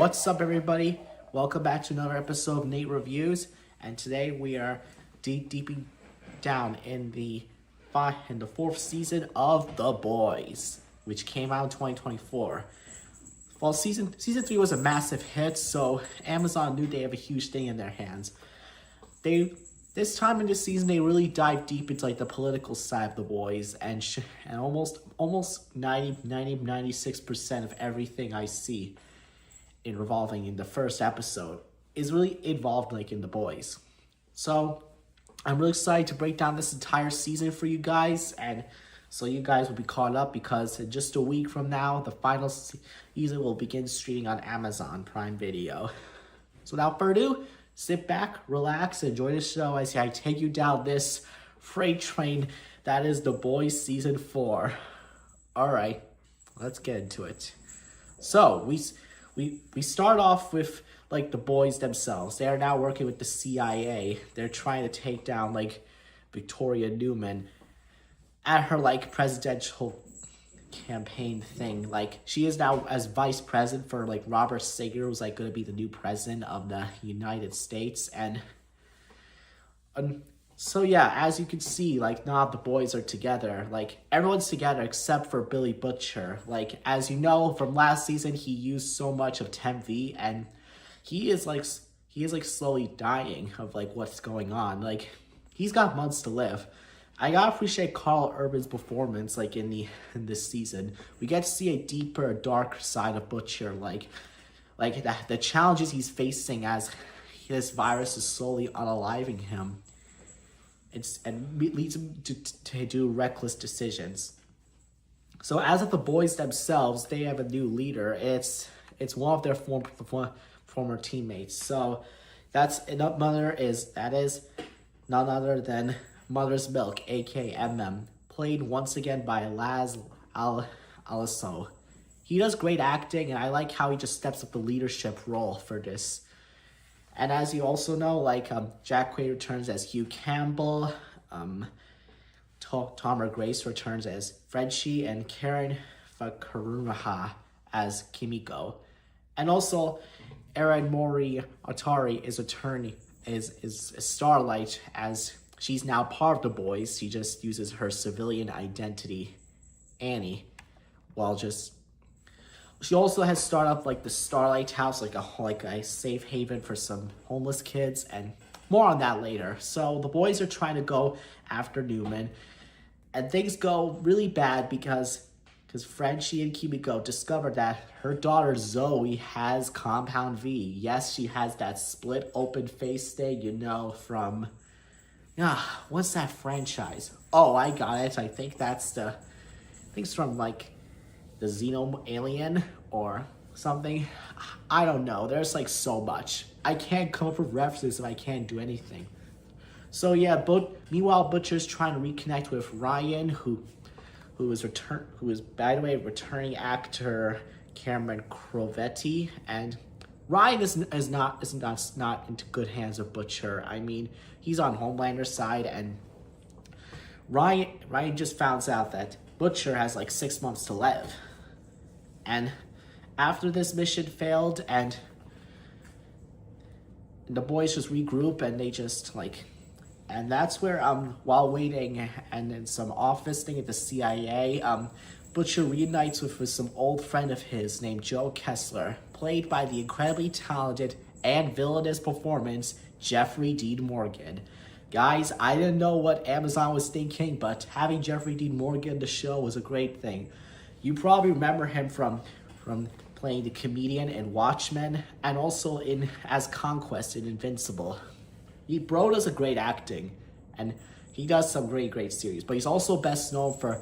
What's up, everybody? Welcome back to another episode of Nate Reviews, and today we are deeping down in the fourth season of The Boys, which came out in 2024. Well, season 3 was a massive hit, so Amazon knew they have a huge thing in their hands. This time in this season, they really dive deep into the political side of The Boys, and almost 96% of everything I see revolving in the first episode is really involved in The Boys. So I'm really excited to break down this entire season for you guys, and so you guys will be caught up, because in just a week from now, the final season will begin streaming on Amazon Prime Video. So without further ado, sit back, relax, enjoy the show as I take you down this freight train that is The Boys Season 4. Alright, let's get into it. So, we start off with the boys themselves. They are now working with the CIA. They're trying to take down Victoria Newman at her presidential campaign thing. She is now as vice president for Robert Sager, who's going to be the new president of the United States. And so yeah, as you can see, now the boys are together. Everyone's together except for Billy Butcher. As you know from last season, he used so much of Temp V, and he is slowly dying of what's going on. He's got months to live. I gotta appreciate Karl Urban's performance in this season. We get to see a deeper, darker side of Butcher, the challenges he's facing as this virus is slowly unaliving him. And leads him to do reckless decisions. So as of the boys themselves, they have a new leader. It's one of their former teammates. So that is none other than Mother's Milk, aka MM, played once again by Laz Aliso. He does great acting, and I like how he just steps up the leadership role for this. And as you also know, Jack Quaid returns as Hugh Campbell, Tamara Grace returns as Frenchie, and Karen Fakurumaha as Kimiko. And also, Erin Mori Atari is Starlight, as she's now part of The Boys. She just uses her civilian identity, Annie, she also has started up the Starlight House, a safe haven for some homeless kids, and more on that later. So the boys are trying to go after Newman, and things go really bad because Frenchie and Kimiko discover that her daughter Zoe has Compound V. Yes, she has that split open face thing, from what's that franchise? Oh, I got it. I think it's from the Xeno Alien or something. I don't know. There's so much. I can't come up with references if I can't do anything. So yeah, meanwhile Butcher's trying to reconnect with Ryan, who is by the way returning actor Cameron Crovetti, and Ryan is not into good hands with Butcher. I mean, he's on Homelander's side, and Ryan just found out that Butcher has 6 months to live. And after this mission failed, and the boys just regroup, and they just and that's where while waiting and in some office thing at the CIA, Butcher reunites with some old friend of his named Joe Kessler, played by the incredibly talented and villainous performance Jeffrey Dean Morgan. Guys, I didn't know what Amazon was thinking, but having Jeffrey Dean Morgan in the show was a great thing. You probably remember him from playing the comedian in Watchmen, and also as Conquest in Invincible. Bro does a great acting, and he does some great series, but he's also best known for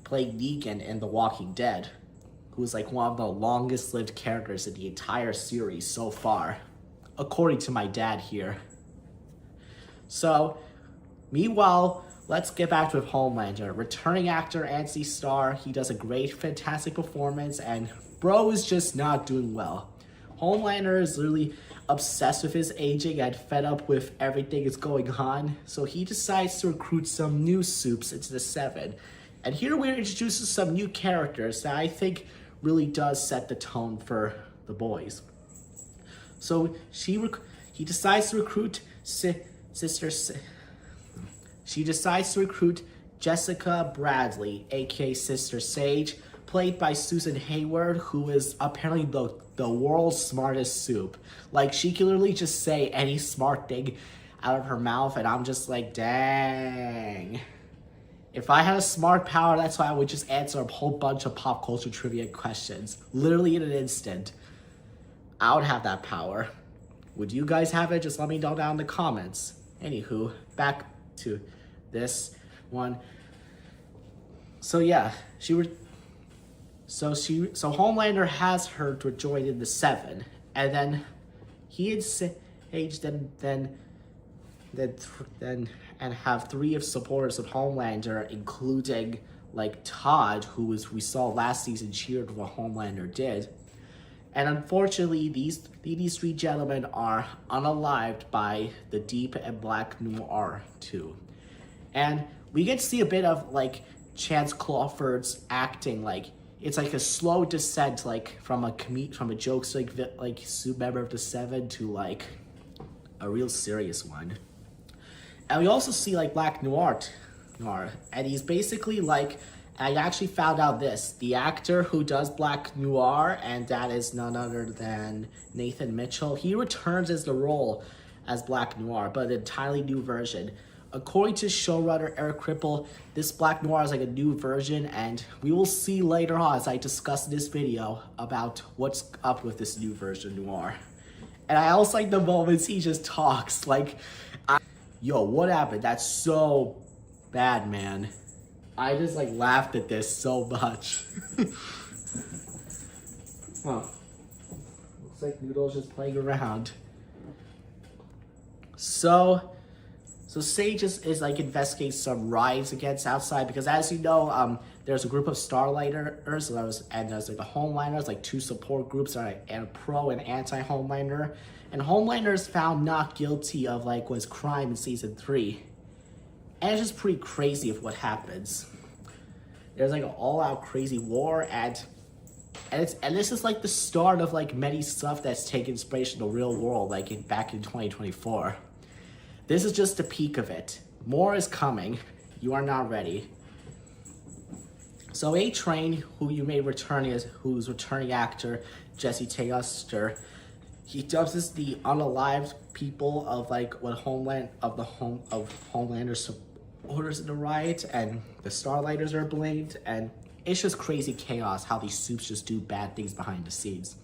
playing Negan in The Walking Dead, who's one of the longest lived characters in the entire series so far, according to my dad here. So, meanwhile, let's get back to Homelander. Returning actor Anthony Starr, he does a great, fantastic performance, and bro is just not doing well. Homelander is literally obsessed with his aging and fed up with everything that's going on, so he decides to recruit some new soups into the Seven. And here we're introducing some new characters that I think really does set the tone for The Boys. So he decides to recruit sister. She decides to recruit Jessica Bradley, aka Sister Sage, played by Susan Hayward, who is apparently the world's smartest soup. Like, she can literally just say any smart thing out of her mouth, and I'm just like, dang. If I had a smart power, that's why I would just answer a whole bunch of pop culture trivia questions, literally in an instant. I would have that power. Would you guys have it? Just let me know down in the comments. Anywho, back to this one. So yeah, so Homelander has her to join in the Seven, and then he and Sage then and have three of supporters of Homelander, including like Todd, who we saw last season cheered what Homelander did. And unfortunately, these three gentlemen are unalived by the Deep and Black Noir 2. And we get to see a bit of like Chance Clawford's acting. Like, it's like a slow descent, like from a jokes like soup member of the Seven to like a real serious one. And we also see like Black Noir, and he's basically like, I actually found out this, the actor who does Black Noir, and that is none other than Nathan Mitchell, he returns as the role as Black Noir, but an entirely new version. According to showrunner Eric Kripke, this Black Noir is like a new version, and we will see later on as I discuss this video about what's up with this new version Noir. And I also like the moments he just talks, like, yo, what happened? That's so bad, man. I just like laughed at this so much. Huh. Looks like Noodle's just playing around. So Sage is like investigating some riots against outside, because as you know, there's a group of Starlighters, and there's like the Homelanders, like two support groups, and a pro and anti-Homelander. And Homelander is found not guilty of like was crime in season 3. And it's just pretty crazy of what happens. There's like an all-out crazy war, and this is like the start of like many stuff that's taken inspiration in the real world, like back in 2024. This is just a peak of it. More is coming. You are not ready. So A-Train, who's returning actor Jesse Taylor, he dubs this the unalived people of like what Homelander's supporters in the riot, and the Starlighters are blamed, and it's just crazy chaos how these soups just do bad things behind the scenes.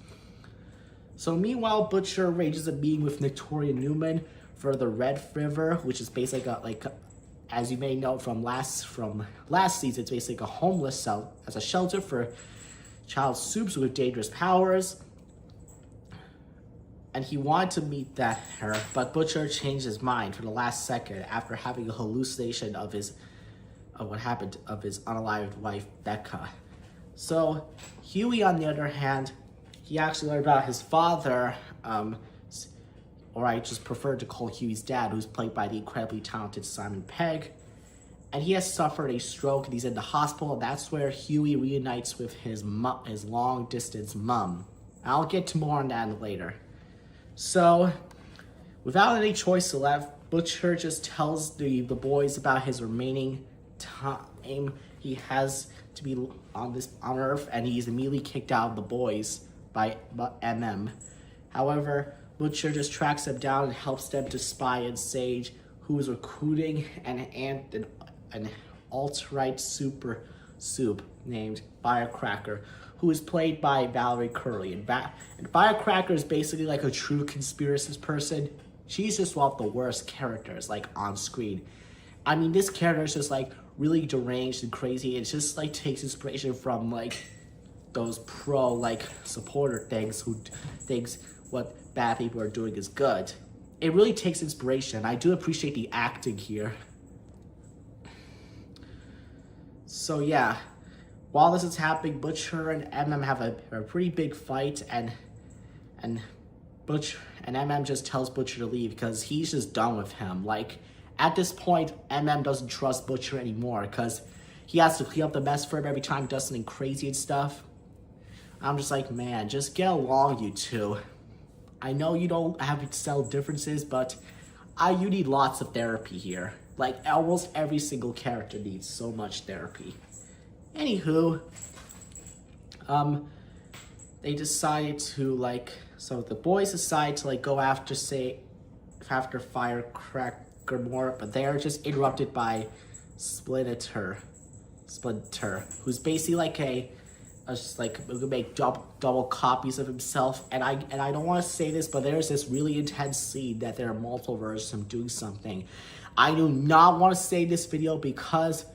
So meanwhile, Butcher arranges a meeting with Victoria Newman for the Red River, which is basically as you may know from last season, it's basically a homeless cell as a shelter for child soups with dangerous powers. And he wanted to meet her, but Butcher changed his mind for the last second after having a hallucination of what happened of his unalived wife, Becca. So Huey, on the other hand, he actually learned about his father, or I just prefer to call Huey's dad, who's played by the incredibly talented Simon Pegg. And he has suffered a stroke and he's in the hospital, and that's where Huey reunites with his long-distance mom. I'll get to more on that later. So, without any choice left, Butcher just tells the boys about his remaining time he has to be on Earth, and he's immediately kicked out of the boys by MM. However, Butcher just tracks them down and helps them to spy on Sage, who is recruiting an alt-right super soup named Firecracker, who is played by Valerie Curley. And Firecracker is basically like a true conspiracist person. She's just one of the worst characters, like, on screen. I mean, this character is just, like, really deranged and crazy. It just, like, takes inspiration from, like, those pro, like, supporter things who thinks what bad people are doing is good. It really takes inspiration. I do appreciate the acting here. So, yeah. While this is happening, Butcher and MM have a pretty big fight, and MM just tells Butcher to leave because he's just done with him. Like, at this point, MM doesn't trust Butcher anymore because he has to clean up the mess for him every time he does something crazy and stuff. I'm just like, man, just get along, you two. I know you don't have cell differences, but you need lots of therapy here. Like, almost every single character needs so much therapy. Anywho, they decided to, like, so the boys decide to, like, go after, after Firecracker more, but they're just interrupted by Splinter, who's basically like just like make double copies of himself. And I don't want to say this, but there's this really intense scene that there are multiple versions of him doing something. I do not want to say this video because,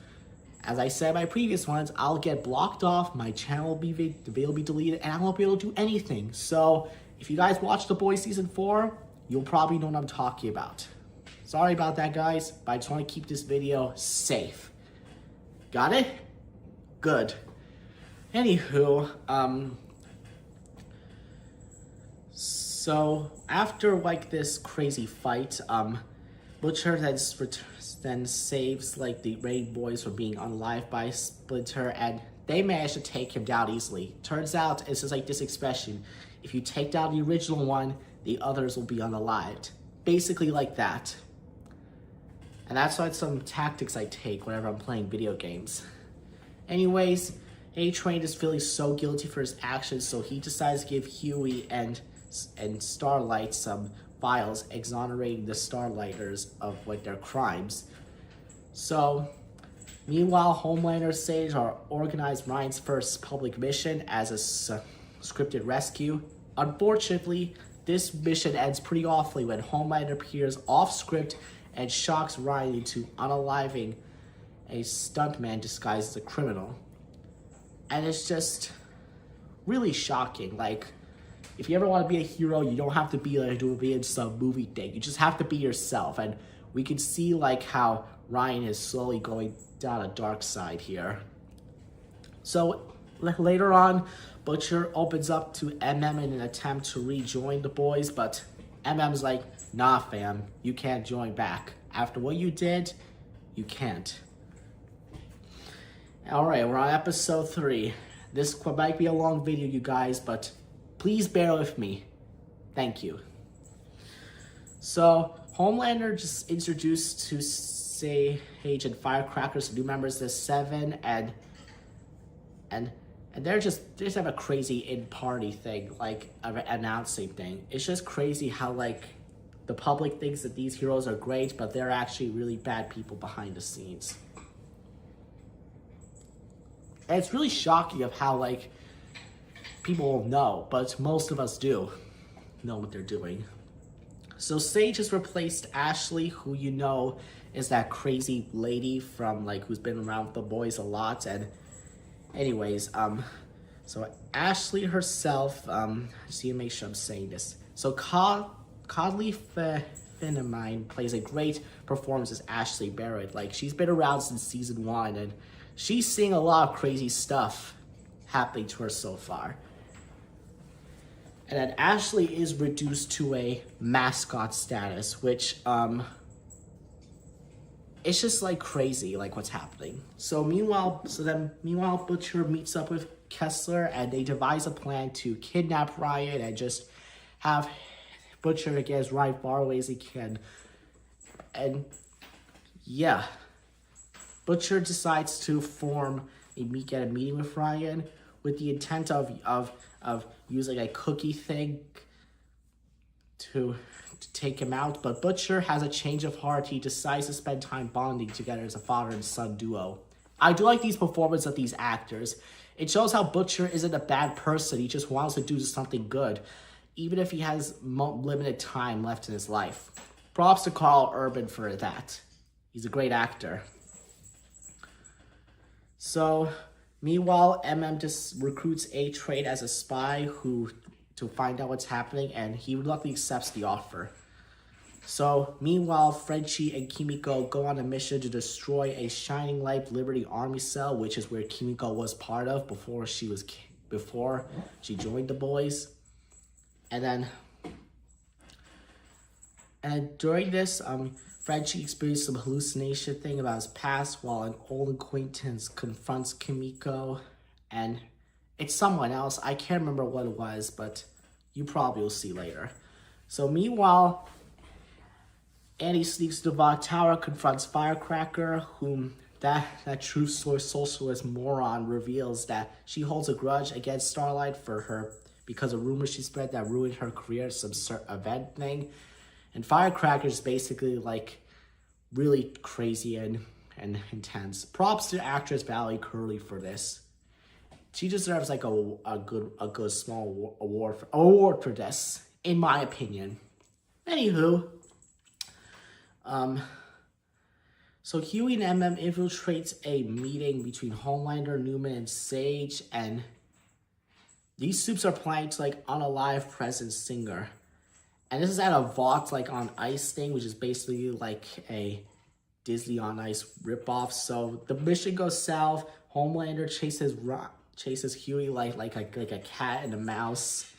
as I said in my previous ones, I'll get blocked off, my channel will be deleted, and I won't be able to do anything. So if you guys watch The Boys Season 4, you'll probably know what I'm talking about. Sorry about that, guys, but I just want to keep this video safe. Got it? Good. Anywho, so after like this crazy fight, Butcher then saves like the Raid Boys from being unalived by Splinter, and they manage to take him down easily. Turns out it's just like this expression: if you take down the original one, the others will be unalived. Basically like that. And that's like some tactics I take whenever I'm playing video games. Anyways, A-Train is feeling so guilty for his actions, so he decides to give Huey and Starlight some files exonerating the Starlighters of like their crimes. So, meanwhile, Homelander and Sage are organized Ryan's first public mission as a scripted rescue. Unfortunately, this mission ends pretty awfully when Homelander appears off script and shocks Ryan into unaliving a stuntman disguised as a criminal. And it's just really shocking. Like, if you ever want to be a hero, you don't have to be like in some movie thing. You just have to be yourself. And we can see like how Ryan is slowly going down a dark side here. So later on, Butcher opens up to MM in an attempt to rejoin the boys, but MM's like, nah fam, you can't join back. After what you did, you can't. Alright, we're on episode 3. This might be a long video, you guys, but please bear with me. Thank you. So, Homelander just introduced to Sage and Firecracker some new members, the 7, and they just have a crazy in-party thing, like an announcing thing. It's just crazy how like the public thinks that these heroes are great, but they're actually really bad people behind the scenes. And it's really shocking of how like people will know, but most of us do know what they're doing. So Sage has replaced Ashley, who you know is that crazy lady from like who's been around with the boys a lot. And anyways, so Ashley herself, just need to make sure I'm saying this. So Codley Finnemine plays a great performance as Ashley Barrett. Like, she's been around since season 1, and she's seeing a lot of crazy stuff happening to her so far. And then Ashley is reduced to a mascot status, which, it's just like crazy, like what's happening. So meanwhile, Butcher meets up with Kessler, and they devise a plan to kidnap Ryan and just have Butcher get as Ryan far away as he can. And yeah, Butcher decides to get a meeting with Ryan with the intent of using a cookie thing to take him out, but Butcher has a change of heart. He decides to spend time bonding together as a father and son duo. I do like these performances of these actors. It shows how Butcher isn't a bad person. He just wants to do something good, even if he has limited time left in his life. Props to Karl Urban for that. He's a great actor. So, meanwhile, MM just recruits A-Train as a spy to find out what's happening, and he reluctantly accepts the offer. So, meanwhile, Frenchie and Kimiko go on a mission to destroy a Shining Light Liberty Army cell, which is where Kimiko was part of before she joined the boys. And then during this, Frenchie experienced some hallucination thing about his past while an old acquaintance confronts Kimiko, and it's someone else. I can't remember what it was, but you probably will see later. So meanwhile, Annie sneaks to the Vought Tower, confronts Firecracker, whom that true socialist moron reveals that she holds a grudge against Starlight for her because of rumors she spread that ruined her career, some event thing. And Firecracker's basically like really crazy and intense. Props to actress Valerie Curley for this. She deserves like a good small award for this, in my opinion. Anywho, so Huey and MM infiltrates a meeting between Homelander, Newman, and Sage, and these soups are planning to like unalive President Singer. And this is at a Vought like on Ice thing, which is basically like a Disney on Ice ripoff. So the mission goes south. Homelander chases Huey like a cat and a mouse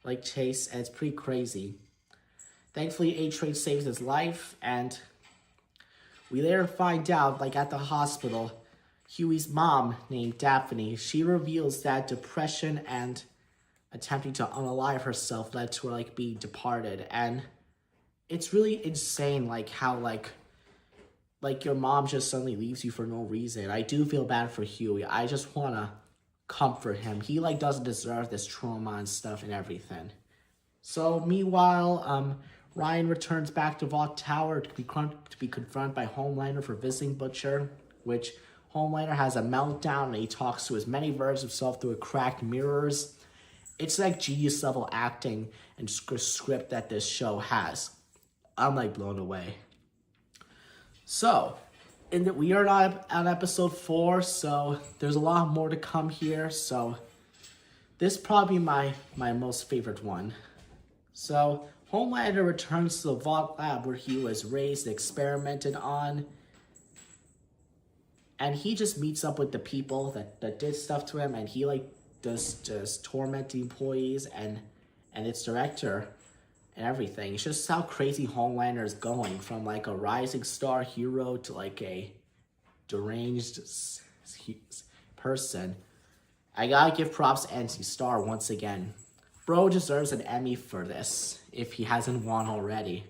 like chase, and it's pretty crazy. Thankfully, A-Train saves his life, and we later find out, like at the hospital, Huey's mom, named Daphne, she reveals that depression and attempting to unalive herself led to her like being departed. And it's really insane like how like your mom just suddenly leaves you for no reason. I do feel bad for Huey. I just wanna comfort him. He like doesn't deserve this trauma and stuff and everything. So meanwhile, Ryan returns back to Vought Tower to be confronted by Homelander for visiting Butcher, which Homelander has a meltdown and he talks to his many versions of himself through cracked mirrors. It's like genius level acting and script that this show has. I'm like blown away. So, we are not on episode 4, so there's a lot more to come here. So, this is probably my most favorite one. So, Homelander returns to the Vought lab where he was raised and experimented on. And he just meets up with the people that did stuff to him, and he like does just torment the employees and its director and everything. It's just how crazy Homelander is going from like a rising star hero to like a deranged person. I gotta give props to NC Star once again. Bro deserves an Emmy for this, if he hasn't won already.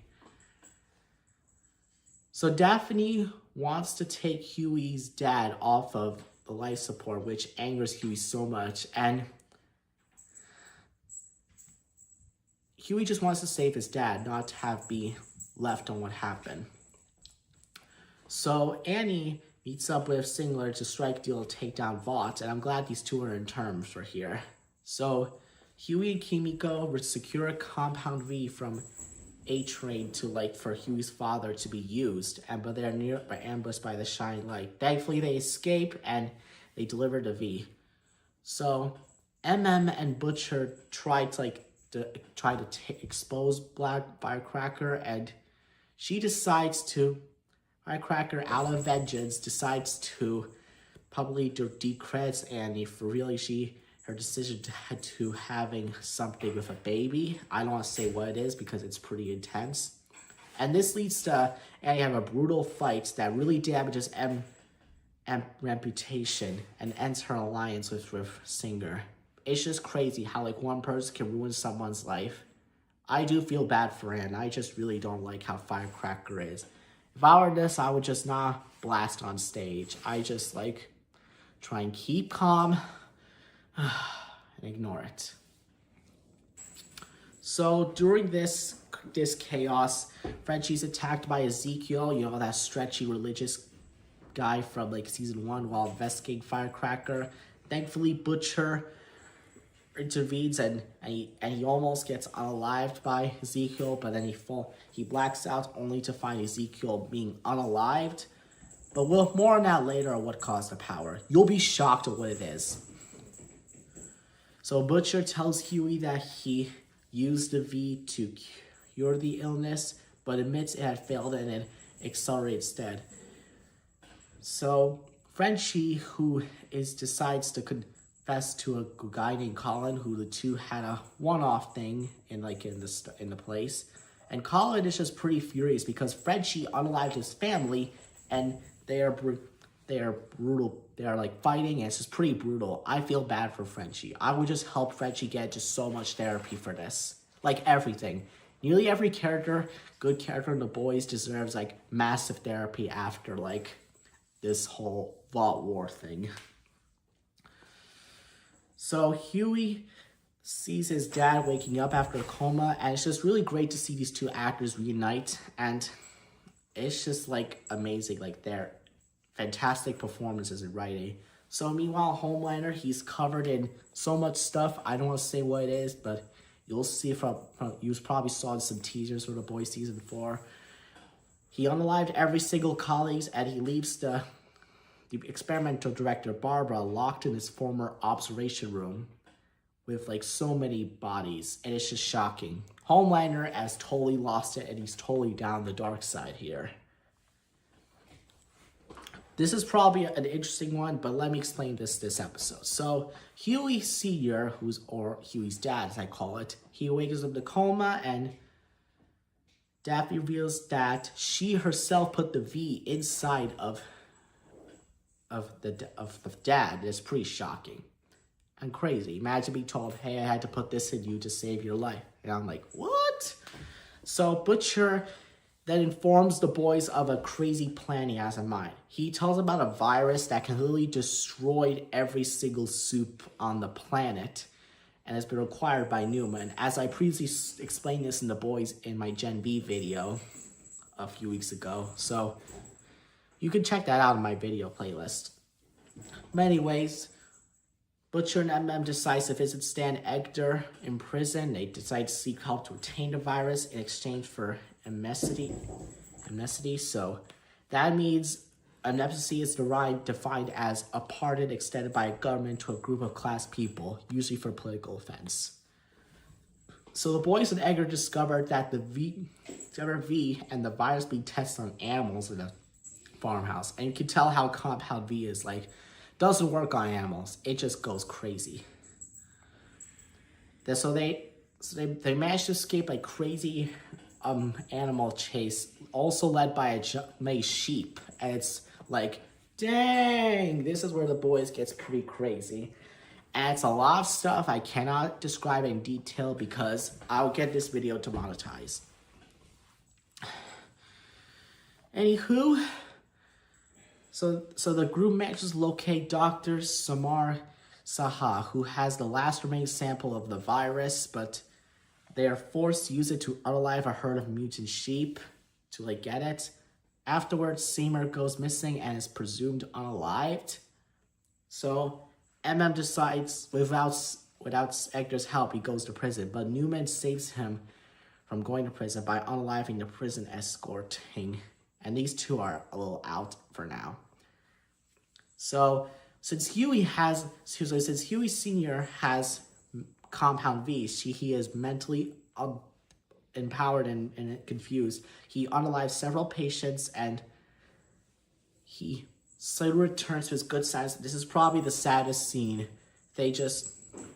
So Daphne wants to take Huey's dad off of the life support, which angers Huey so much. And Huey just wants to save his dad, not to be left on what happened. So Annie meets up with Singer to strike deal to take down Vought, and I'm glad these two are in terms for here. So Huey and Kimiko would secure a Compound V from A-Train to for Huey's father to be used, but they're ambushed by the shining light. Thankfully, they escape and they deliver the V. So MM and Butcher try to expose Black Firecracker, and she decides to Firecracker, out of vengeance, decides to publicly decredits Annie for really her decision to having something with a baby. I don't want to say what it is because it's pretty intense. And this leads to Annie having a brutal fight that really damages M's reputation and ends her alliance with Singer. It's just crazy how one person can ruin someone's life. I do feel bad for Anne. I just really don't like how Firecracker is. If I were this, I would just not blast on stage. I just try and keep calm and ignore it. So during this chaos, Frenchie's attacked by Ezekiel, that stretchy religious guy from season 1 while investigating Firecracker. Thankfully, Butcher intervenes and he almost gets unalived by Ezekiel, but then he blacks out only to find Ezekiel being unalived. But more on that later on what caused the power. You'll be shocked at what it is. So Butcher tells Huey that he used the V to cure the illness, but admits it had failed and it accelerated instead. So Frenchie, who decides to confess to a guy named Colin, who the two had a one-off thing in the place, and Colin is just pretty furious because Frenchie unalived his family, and they are brutal. They are fighting, and it's just pretty brutal. I feel bad for Frenchie. I would just help Frenchie get just so much therapy for this. Everything. nearly every good character in The Boys deserves like massive therapy after like this whole Vault War thing. So Huey sees his dad waking up after a coma, and it's just really great to see these two actors reunite, and it's just like amazing, like their fantastic performances in writing. So meanwhile, Homelander, he's covered in so much stuff. I don't want to say what it is, but you'll see from you probably saw some teasers for The Boys season 4. He unalived every single colleague, and he leaves the experimental director Barbara locked in his former observation room with like so many bodies, and it's just shocking. Homelander has totally lost it, and he's totally down the dark side here. This is probably an interesting one, but let me explain this episode. So Huey Sr., or Huey's dad as I call it, he wakes up in a coma, and Daphne reveals that she herself put the V inside of the dad. It's pretty shocking and crazy. Imagine being told, hey, I had to put this in you to save your life. And I'm like, what? So Butcher then informs the boys of a crazy plan he has in mind. He tells about a virus that can literally destroy every single soup on the planet and has been acquired by Newman. As I previously explained this in The Boys in my Gen V video a few weeks ago. So you can check that out in my video playlist. But anyways, Butcher and MM decides to visit Stan Edgar in prison. They decide to seek help to obtain the virus in exchange for amnesty. So that means amnesty is defined as a pardon extended by a government to a group of class people, usually for political offense. So the boys and Edgar discovered that the V and the virus being tested on animals in a farmhouse. And you can tell how Compound V is like, doesn't work on animals. It just goes crazy. So they managed to escape a crazy animal chase, also led by a sheep. And it's like, dang, this is where The Boys gets pretty crazy. And it's a lot of stuff I cannot describe in detail because I'll get this video to monetize. Anywho, so the group manages to locate Dr. Samar Saha, who has the last remaining sample of the virus, but they are forced to use it to unalive a herd of mutant sheep to like get it. Afterwards, Seymour goes missing and is presumed unalived. So MM decides without Edgar's help, he goes to prison, but Newman saves him from going to prison by unaliving the prison escorting. And these two are a little out for now. So since Huey Sr. has Compound V, he is mentally empowered and confused. He unalives several patients and he suddenly returns to his good side. This is probably the saddest scene. They just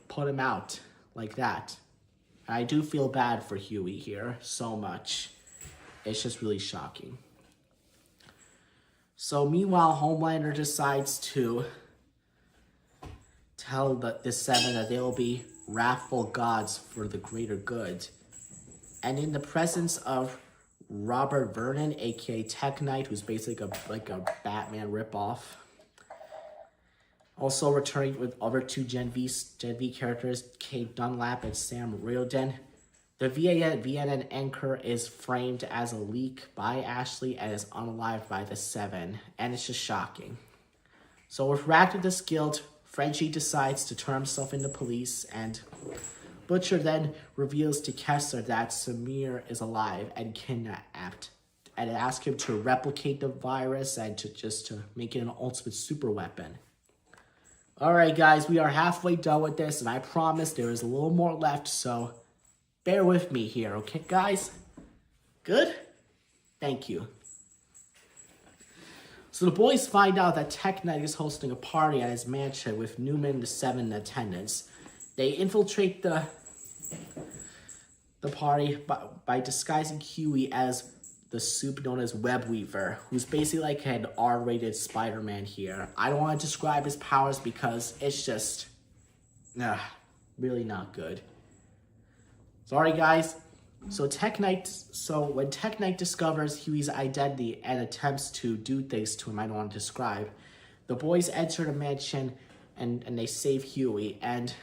put him out like that. I do feel bad for Huey here so much. It's just really shocking. So meanwhile, Homelander decides to tell the Seven that they will be wrathful gods for the greater good. And in the presence of Robert Vernon, aka Tech Knight, who's basically like a Batman ripoff. Also returning with other two Gen V characters, Kate Dunlap and Sam Riordan. The VNN anchor is framed as a leak by Ashley and is unalived by the Seven, and it's just shocking. So with racked with this guilt, Frenchie decides to turn himself into police, and Butcher then reveals to Kessler that Samir is alive and kidnapped, and asks him to replicate the virus and to make it an ultimate super weapon. Alright guys, we are halfway done with this, and I promise there is a little more left, so bear with me here, okay guys? Good? Thank you. So the boys find out that Tech Knight is hosting a party at his mansion with Newman and the Seven in attendance. They infiltrate the party by disguising Huey as the soup known as Webweaver, who's basically like an R-rated Spider-Man here. I don't want to describe his powers because it's just really not good. Sorry guys, So when Tech Knight discovers Huey's identity and attempts to do things to him I don't want to describe, the boys enter the mansion and they save Huey. And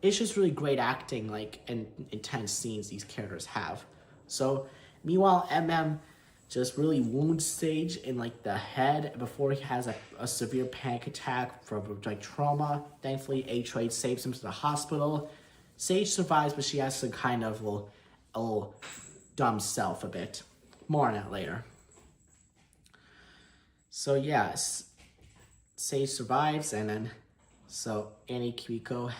it's just really great acting, like, and intense scenes these characters have. So meanwhile, MM just really wounds Sage in like the head before he has a severe panic attack from like trauma. Thankfully, A-Train saves him to the hospital. Sage survives, but she has to kind of a little dumb self a bit. More on that later. So yes, Sage survives, and then so Annie, Kimiko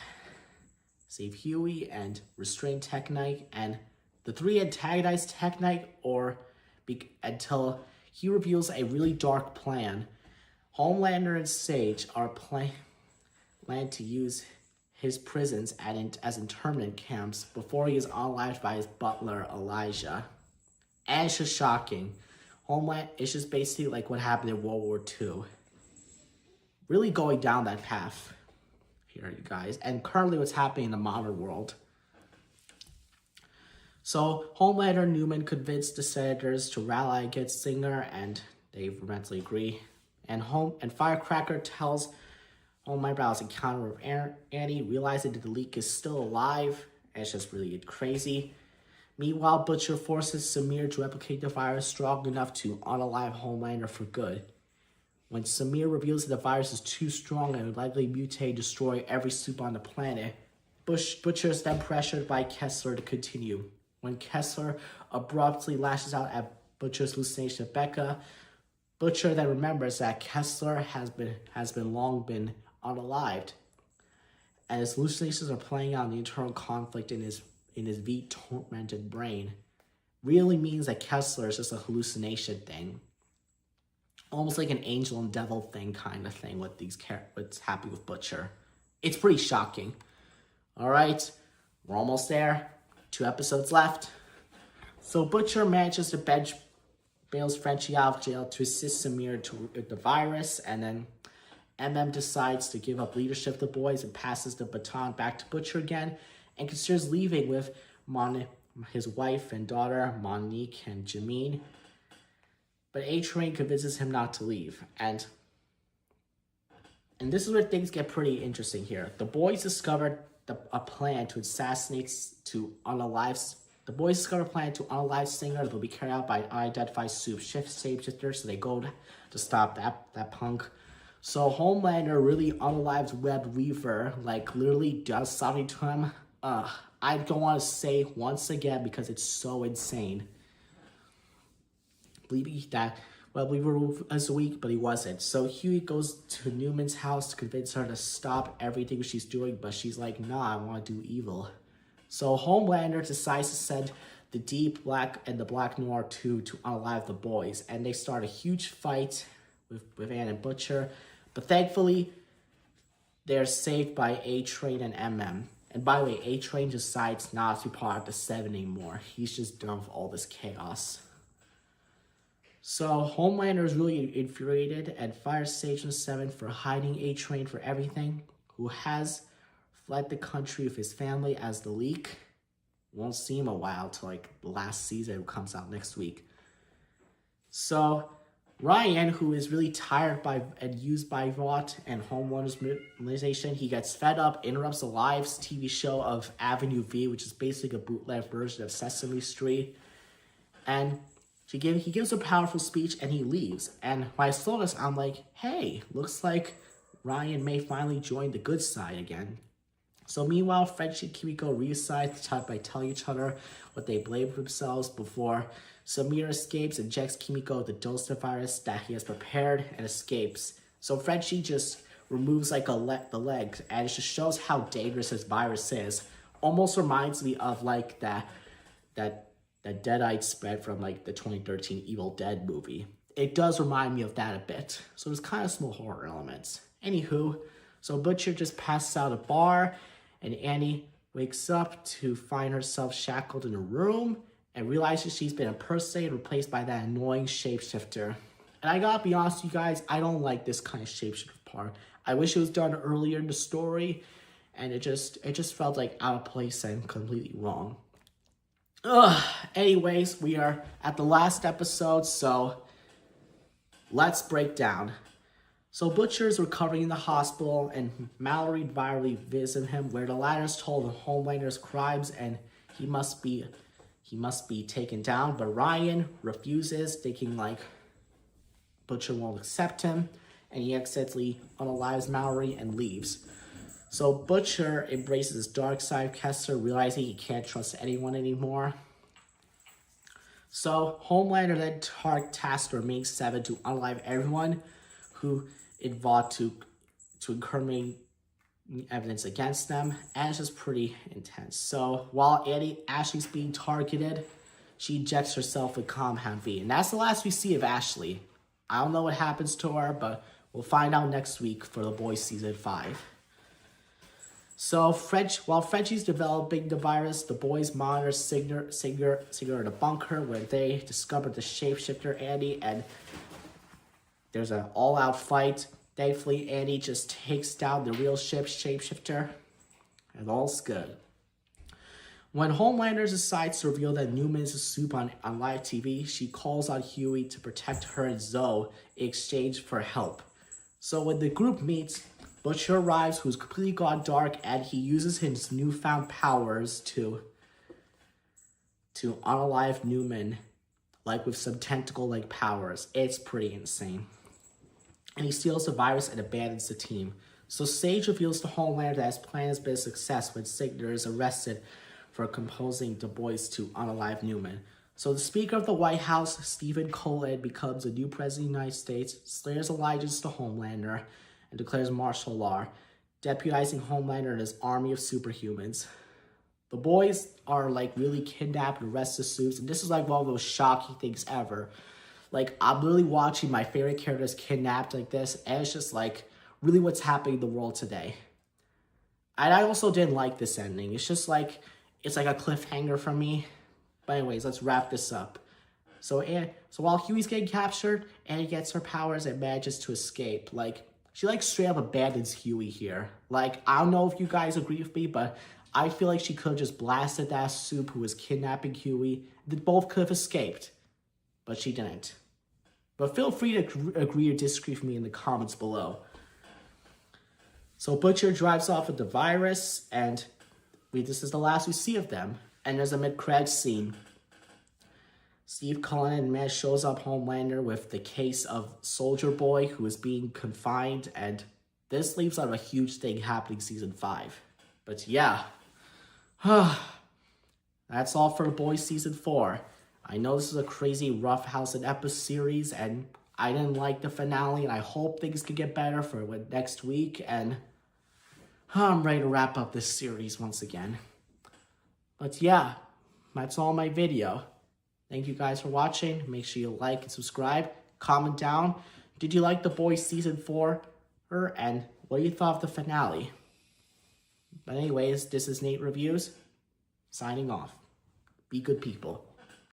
save Huey and restrain Tech Knight, and the three antagonize Tech Knight until he reveals a really dark plan. Homelander and Sage are plan to use his prisons as internment camps before he is unalived by his butler, Elijah. And it's just shocking. Homeland is just basically like what happened in World War II. Really going down that path here, you guys. And currently what's happening in the modern world. So Homelander and Newman convinced the senators to rally against Singer, and they eventually agree. And Firecracker tells Homelander about his encounter with Annie, realizing that the leak is still alive, and it's just really crazy. Meanwhile, Butcher forces Samir to replicate the virus strong enough to unalive Homelander for good. When Samir reveals that the virus is too strong and would likely mutate and destroy every soup on the planet, Butcher is then pressured by Kessler to continue. When Kessler abruptly lashes out at Butcher's hallucination of Becca, Butcher then remembers that Kessler has long been unalived, and his hallucinations are playing out the internal conflict in his V-tormented brain. Really means that Kessler is just a hallucination thing. Almost like an angel and devil thing kind of thing with what's happening with Butcher. It's pretty shocking. Alright, we're almost there. 2 episodes left. So Butcher manages to bails Frenchie out of jail to assist Samir with the virus, and then MM decides to give up leadership of the boys and passes the baton back to Butcher again, and considers leaving with his wife and daughter, Monique and Jameen. But A-Train convinces him not to leave, and this is where things get pretty interesting here. The boys discovered a plan to unalive Singer that will be carried out by an unidentified shapeshifter, so they go to stop that punk. So Homelander really unalives Red Reaver, like literally does something to him. I don't want to say once again because it's so insane. Believing that Red Reaver was weak, but he wasn't. So Huey goes to Newman's house to convince her to stop everything she's doing, but she's like, nah, I want to do evil. So Homelander decides to send the Deep Black and the Black Noir 2 to unalive the boys, and they start a huge fight with Ann and Butcher, but thankfully they're saved by A-Train and MM. And by the way, A-Train decides not to be part of the 7 anymore. He's just done with all this chaos. So Homelander is really infuriated and fires Sage and 7 for hiding A-Train for everything, who has fled the country with his family as the leak. Won't see him a while till like the last season, comes out next week. So Ryan, who is really tired and used by Vought and Homelander's realization, he gets fed up, interrupts the live TV show of Avenue V, which is basically a bootleg version of Sesame Street. And he gives a powerful speech and he leaves. And when I saw this, I'm like, hey, looks like Ryan may finally join the good side again. So meanwhile, Frenchie and Kimiko reunite by telling each other what they blamed themselves before Samir escapes and injects Kimiko with the dose of virus that he has prepared and escapes. So Frenchie just removes like the legs, and it just shows how dangerous this virus is. Almost reminds me of like that Deadite spread from like the 2013 Evil Dead movie. It does remind me of that a bit. So there's kind of small horror elements. Anywho, so Butcher just passes out at a bar, and Annie wakes up to find herself shackled in a room and realizes she's been impersonated and replaced by that annoying shapeshifter. And I gotta be honest with you guys, I don't like this kind of shapeshifter part. I wish it was done earlier in the story, and it just felt like out of place and completely wrong. Anyways, we are at the last episode, so let's break down. So Butcher is recovering in the hospital, and Mallory and Valerie visit him, where the latter's told of Homelander's crimes, and he must be taken down. But Ryan refuses, thinking like Butcher won't accept him, and he accidentally unalives Mallory and leaves. So Butcher embraces his dark side of Kessler, realizing he can't trust anyone anymore. So Homelander then tasked the remaining 7 to unalive everyone who involved to incriminate evidence against them, and it's just pretty intense. So while Ashley's being targeted, she injects herself with Compound V, and that's the last we see of Ashley. I don't know what happens to her, but we'll find out next week for The Boys Season 5. So while Frenchie's developing the virus, the boys monitor Singer in a bunker, where they discover the shapeshifter Andy, and there's an all-out fight. Thankfully, Andy just takes down the real shapeshifter, and all's good. When Homelander decides to reveal that Newman is a soup on live TV, she calls on Huey to protect her and Zoe in exchange for help. So when the group meets, Butcher arrives, who's completely gone dark, and he uses his newfound powers to unalive Newman, like with some tentacle-like powers. It's pretty insane. And he steals the virus and abandons the team. So Sage reveals to Homelander that his plan has been a success when Singer is arrested for composing the boys to unalive Newman. So the Speaker of the White House, Stephen Colon, becomes the new President of the United States, swears allegiance to Homelander, and declares martial law, deputizing Homelander and his army of superhumans. The boys are like really kidnapped and arrested suits, and this is like one of those shocking things ever. Like, I'm really watching my favorite characters kidnapped like this, and it's just like really what's happening in the world today. And I also didn't like this ending. It's just like, it's like a cliffhanger for me. But anyways, let's wrap this up. So while Huey's getting captured, Annie gets her powers and manages to escape. Like, she like straight up abandons Huey here. Like, I don't know if you guys agree with me, but I feel like she could have just blasted that soup who was kidnapping Huey. They both could have escaped, but she didn't. But feel free to agree or disagree with me in the comments below. So Butcher drives off with the virus, and this is the last we see of them. And there's a mid-credits scene. Steve Cullen and Matt shows up Homelander with the case of Soldier Boy, who is being confined, and this leaves out a huge thing happening season 5. But yeah, that's all for The Boys season 4. I know this is a crazy roughhouse and epic series, and I didn't like the finale, and I hope things can get better for next week, and I'm ready to wrap up this series once again. But yeah, that's all my video. Thank you guys for watching. Make sure you like and subscribe. Comment down. Did you like The Boys Season 4? And what you thought of the finale? But anyways, this is Nate Reviews, signing off. Be good people.